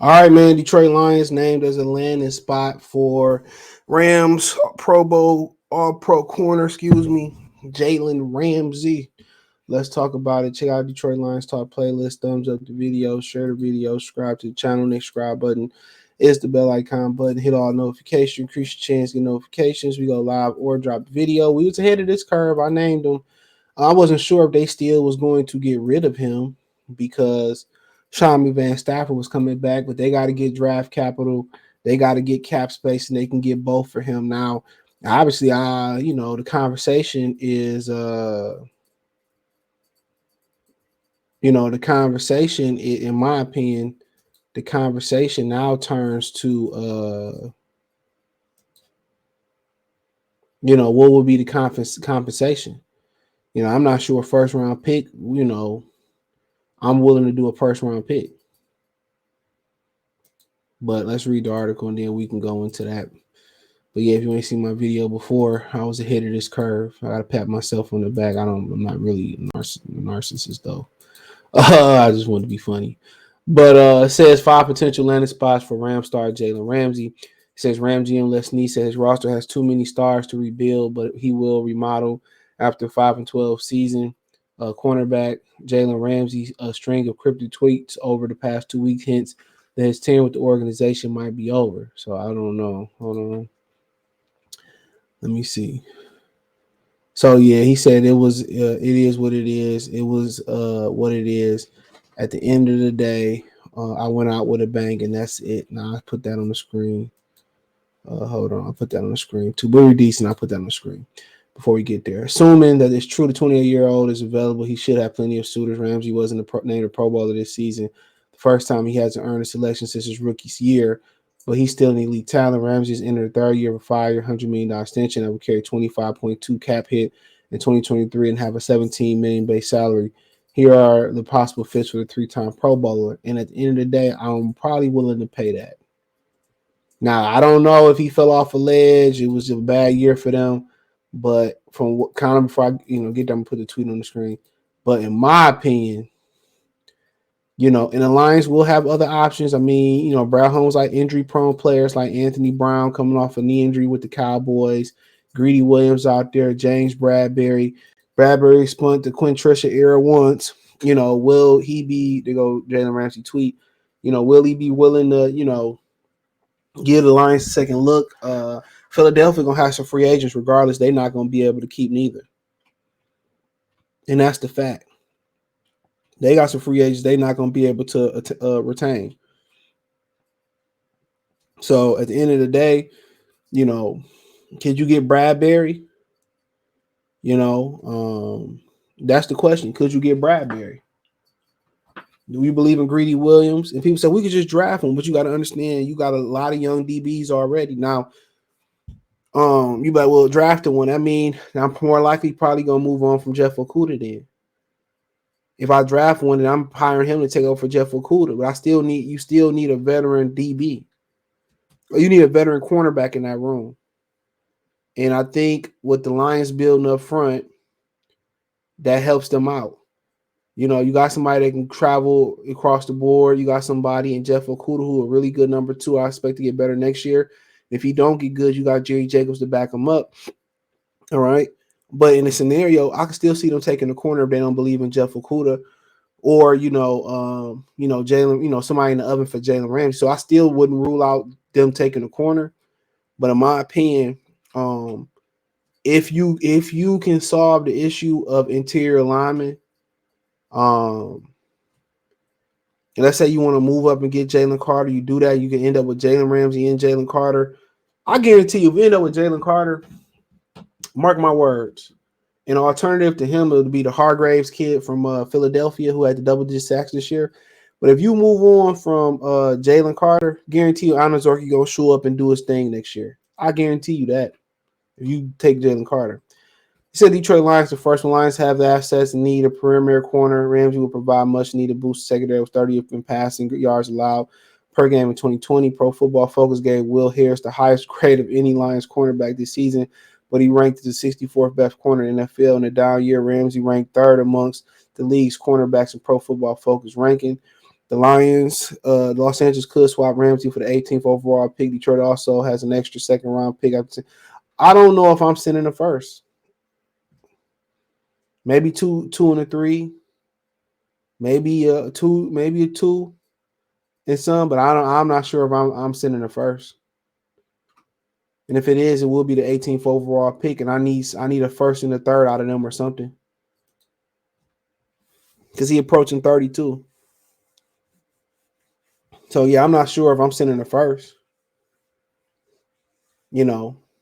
All right, man. Detroit Lions named as a landing spot for Rams Pro Bowl All Pro corner. Excuse me, Jalen Ramsey. Let's talk about it. Check out Detroit Lions Talk playlist. Thumbs up the video, share the video, subscribe to the channel. Next subscribe button is the bell icon button. Hit all notifications, increase your chance to get notifications. We go live or drop the video. We was ahead of this curve. I named him. I wasn't sure if they still was going to get rid of him because Shami Van Stafford was coming back, but they got to get draft capital. They got to get cap space, and they can get both for him now. Obviously, the conversation is the conversation, in my opinion, the conversation now turns to, what would be the compensation? I'm not sure first round pick, I'm willing to do a first round pick. But let's read the article and then we can go into that. But yeah, if you ain't seen my video before, I was ahead of this curve. I gotta pat myself on the back. I'm not really a narcissist though. I just want to be funny. But it says 5 potential landing spots for Ram star Jalen Ramsey. It says Ramsey and Les Nee said his roster has too many stars to rebuild, but he will remodel after 5-12 season. Cornerback Jalen Ramsey, a string of cryptic tweets over the past 2 weeks hints that his tenure with the organization might be over. So I don't know. Hold on. Let me see. So yeah, he said it was. It is what it is. It was what it is. At the end of the day, I went out with a bang, and that's it. Now I put that on the screen. Hold on, I put that on the screen. To be decent, I put that on the screen before we get there. Assuming that it's true, the 28-year-old is available. He should have plenty of suitors. Ramsey wasn't named a Pro Bowler this season. The first time he hasn't earned a selection since his rookie year, but he's still an elite talent. Ramsey's entered the third year of a 5-year, $100 million extension that will carry 25.2 cap hit in 2023 and have a $17 million base salary. Here are the possible fits for the 3-time Pro Bowler. And at the end of the day, I'm probably willing to pay that. Now, I don't know if he fell off a ledge. It was a bad year for them. But from what kind of before I get them put the tweet on the screen. But in my opinion, and the Lions will have other options. I mean, Brad Holmes like injury prone players like Anthony Brown coming off a knee injury with the Cowboys, Greedy Williams out there, James Bradbury. Bradbury spun the Quintricia era once. Will he be, to go Jalen Ramsey tweet, will he be willing to, give the Lions a second look? Philadelphia going to have some free agents regardless. They're not going to be able to keep neither. And that's the fact. They got some free agents they're not going to be able to retain. So at the end of the day, can you get Bradbury? That's the question. Could you get Bradbury? Do you believe in Greedy Williams? And people say we could just draft him, but you got to understand you got a lot of young DBs already. Now, you bet well drafting one. I mean, I'm more likely probably gonna move on from Jeff Okudah then. If I draft one, then I'm hiring him to take over for Jeff Okudah. But you still need a veteran DB. Or you need a veteran cornerback in that room. And I think with the Lions building up front, that helps them out. You got somebody that can travel across the board. You got somebody in Jeff Okudah who a really good number 2. I expect to get better next year. If he don't get good, you got Jerry Jacobs to back him up. All right. But in a scenario, I can still see them taking the corner if they don't believe in Jeff Okudah or, Jalen, somebody in the oven for Jalen Ramsey. So I still wouldn't rule out them taking the corner. But in my opinion, if you can solve the issue of interior linemen, let's say you want to move up and get Jalen Carter, you do that, you can end up with Jalen Ramsey and Jalen Carter. I guarantee you, if you end up with Jalen Carter, mark my words, an alternative to him would be the Hargraves kid from Philadelphia who had the double-digit sacks this year. But if you move on from Jalen Carter, guarantee you Anazorki going to show up and do his thing next year. I guarantee you that if you take Jalen Carter. He said Detroit Lions, the first one. Lions have the assets and need a perimeter corner. Ramsey will provide much needed boost secondary with 30th in passing yards allowed per game in 2020. Pro Football Focus gave Will Harris the highest grade of any Lions cornerback this season, but he ranked as the 64th best corner in the NFL in a down year. Ramsey ranked 3rd amongst the league's cornerbacks in Pro Football Focus ranking. The Lions, Los Angeles could swap Ramsey for the 18th overall pick. Detroit also has an extra second round pick. I don't know if I'm sending the first. Maybe two and a three. Maybe a two and some, but I'm not sure if I'm sending the first. And if it is, it will be the 18th overall pick, and I need a first and a third out of them or something. Because he approaching 32. So yeah, I'm not sure if I'm sending the first.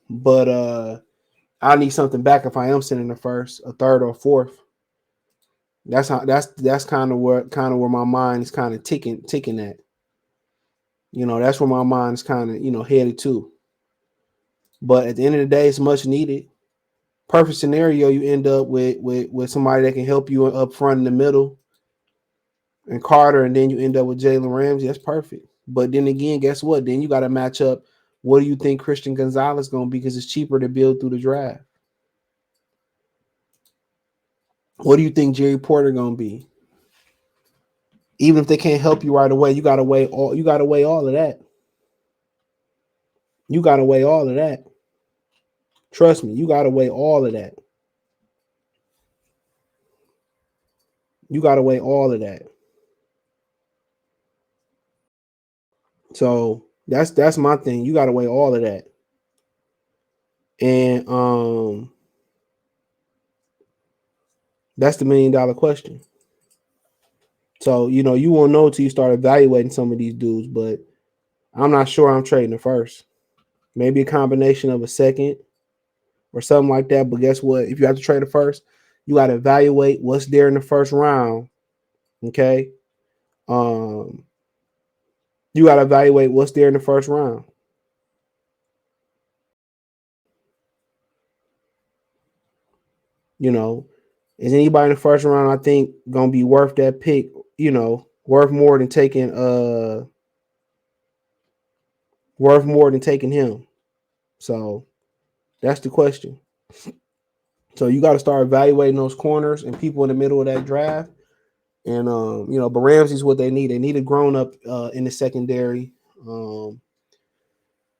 But I need something back if I am sending the first, a third or fourth. That's kind of where my mind is kind of ticking at. That's where my mind is kind of headed to. But at the end of the day, it's much needed. Perfect scenario, you end up with somebody that can help you up front in the middle, and Carter, and then you end up with Jalen Ramsey. That's perfect. But then again, guess what? Then you got to match up. What do you think Christian Gonzalez is going to be? Because it's cheaper to build through the draft. What do you think Jerry Porter going to be? Even if they can't help you right away, you got to weigh all. You got to weigh all of that. You got to weigh all of that. Trust me, you got to weigh all of that. You got to weigh all of that. So that's my thing. You got to weigh all of that. And that's the $1 million question. So, you won't know until you start evaluating some of these dudes, but I'm not sure I'm trading the first. Maybe a combination of a second or something like that. But guess what? If you have to trade the first, you got to evaluate what's there in the first round. Okay. You got to evaluate what's there in the first round. Is anybody in the first round, I think, gonna be worth that pick, worth more than taking him. So that's the question. So you got to start evaluating those corners and people in the middle of that draft. And but Ramsey's what they need. They need a grown up in the secondary. And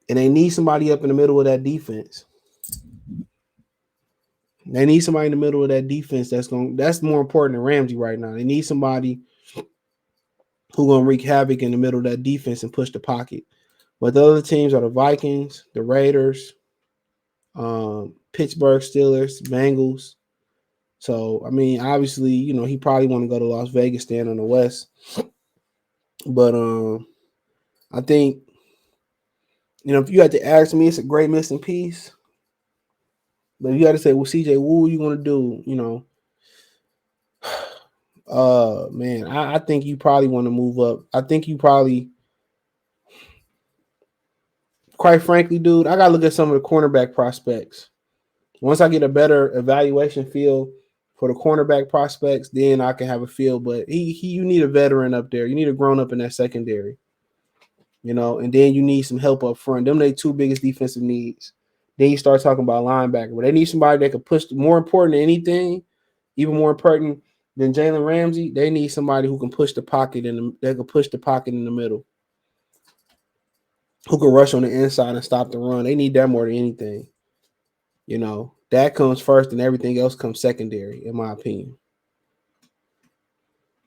they need somebody up in the middle of that defense. They need somebody in the middle of that defense that's more important than Ramsey right now. They need somebody who's gonna wreak havoc in the middle of that defense and push the pocket. But the other teams are the Vikings, the Raiders, Pittsburgh Steelers, Bengals. So I mean, obviously, he probably want to go to Las Vegas, stand on the West. But I think, if you had to ask me, it's a great missing piece. But you got to say, well, CJ, what are you going to do? Man, I think you probably want to move up. I think you probably, quite frankly, dude, I got to look at some of the cornerback prospects. Once I get a better evaluation feel for the cornerback prospects, then I can have a feel. But you need a veteran up there. You need a grown up in that secondary. And then you need some help up front. Them they two biggest defensive needs. Then you start talking about linebacker. But they need somebody that can push. More important than anything, even more important than Jalen Ramsey, they need somebody who can push the pocket in the middle, who can rush on the inside and stop the run. They need that more than anything. That comes first, and everything else comes secondary, in my opinion.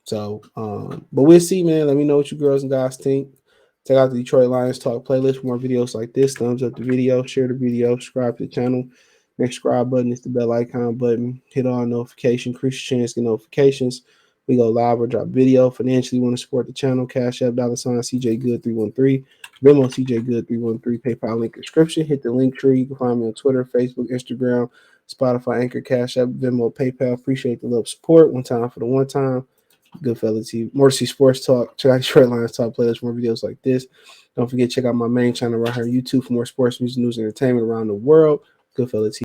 So, but we'll see, man. Let me know what you girls and guys think. Check out the Detroit Lions Talk playlist for more videos like this. Thumbs up the video, share the video, subscribe to the channel. Next subscribe button is the bell icon button. Hit on notification, increase your chance to get notifications. We go live or drop video. Financially, want to support the channel? Cash App, $CJ Good 313. Venmo CJ Good 313. PayPal link description. Hit the link tree. You can find me on Twitter, Facebook, Instagram, Spotify, Anchor, Cash App, Venmo, PayPal. Appreciate the love support. One time for the one time. Goodfellas TV, Mercy Sports Talk. Check out Detroit Lions Talk playlist for more videos like this. Don't forget, check out my main channel right here on YouTube for more sports, music, news, and entertainment around the world. Goodfellas TV.